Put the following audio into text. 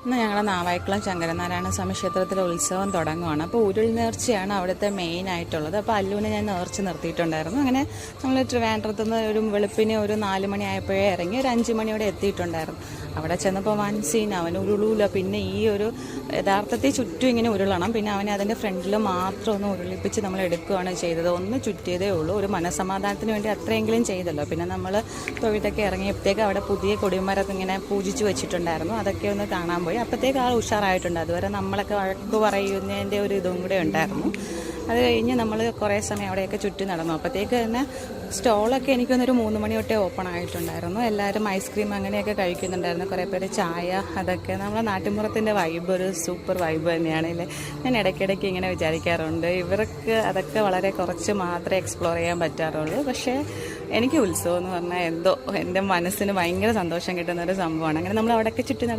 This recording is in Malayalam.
ഇന്ന് ഞങ്ങളുടെ നാവായിക്കുളം ശങ്കരനാരായണ സ്വാമി ക്ഷേത്രത്തിലെ ഉത്സവം തുടങ്ങുവാണ്. അപ്പോൾ ഉരുൾ നേർച്ചയാണ് അവിടുത്തെ മെയിൻ ആയിട്ടുള്ളത്. അപ്പോൾ അല്ലുവിനെ ഞാൻ നേർച്ച നിർത്തിയിട്ടുണ്ടായിരുന്നു. അങ്ങനെ നമ്മൾ ട്രിവാൻഡ്രത്ത് നിന്ന് ഒരു വെളുപ്പിന് ഒരു 4 മണി ആയപ്പോഴേ ഇറങ്ങി ഒരു 5 മണിയോടെ എത്തിയിട്ടുണ്ടായിരുന്നു. അവിടെ ചെന്നപ്പോൾ വൻ സീൻ, അവൻ ഉരുളൂല. പിന്നെ ഈ ഒരു യഥാർത്ഥത്തിൽ ചുറ്റും ഇങ്ങനെ ഉരുളണം, പിന്നെ അവനെ അതിൻ്റെ ഫ്രണ്ടിൽ മാത്രം ഒന്ന് ഉരുളിപ്പിച്ച് നമ്മൾ എടുക്കുകയാണ് ചെയ്തത്. ഒന്ന് ചുറ്റിയതേ ഉള്ളൂ. ഒരു മനസ്സമാധാനത്തിന് വേണ്ടി അത്രയെങ്കിലും ചെയ്തല്ലോ. പിന്നെ നമ്മൾ തൊഴുത്തൊക്കെ ഇറങ്ങിയപ്പോഴത്തേക്ക് അവിടെ പുതിയ കൊടിമരമൊക്കെ ഇങ്ങനെ പൂജിച്ച് വെച്ചിട്ടുണ്ടായിരുന്നു. അതൊക്കെ ഒന്ന് കാണാൻ പോയി. അപ്പോഴത്തേക്ക് ആൾ ഉഷാറായിട്ടുണ്ട്. അതുവരെ നമ്മളൊക്കെ വഴക്ക് പറയുന്നതിൻ്റെ ഒരു ഇതും കൂടെ ഉണ്ടായിരുന്നു. അത് കഴിഞ്ഞ് നമ്മൾ കുറേ സമയം അവിടെയൊക്കെ ചുറ്റി നടന്നു. അപ്പോഴത്തേക്ക് തന്നെ സ്റ്റോളൊക്കെ എനിക്കൊന്നൊരു 3 മണി തൊട്ടേ ഓപ്പൺ ആയിട്ടുണ്ടായിരുന്നു. എല്ലാവരും ഐസ്ക്രീം അങ്ങനെയൊക്കെ കഴിക്കുന്നുണ്ടായിരുന്നു. കുറേ പേര് ചായ, അതൊക്കെ നമ്മളെ നാട്ടിൻപുറത്തിൻ്റെ വൈബ് ഒരു സൂപ്പർ വൈബ് തന്നെയാണ് അല്ലേ. ഞാൻ ഇടയ്ക്കിടയ്ക്ക് ഇങ്ങനെ വിചാരിക്കാറുണ്ട്, ഇവർക്ക് അതൊക്കെ വളരെ കുറച്ച് മാത്രമേ എക്സ്പ്ലോർ ചെയ്യാൻ പറ്റാറുള്ളൂ. പക്ഷേ എനിക്ക് ഉത്സവം എന്ന് പറഞ്ഞാൽ എന്തോ എൻ്റെ മനസ്സിന് ഭയങ്കര സന്തോഷം കിട്ടുന്ന ഒരു സംഭവമാണ്. അങ്ങനെ നമ്മൾ അവിടെയൊക്കെ ചുറ്റി നടന്നു.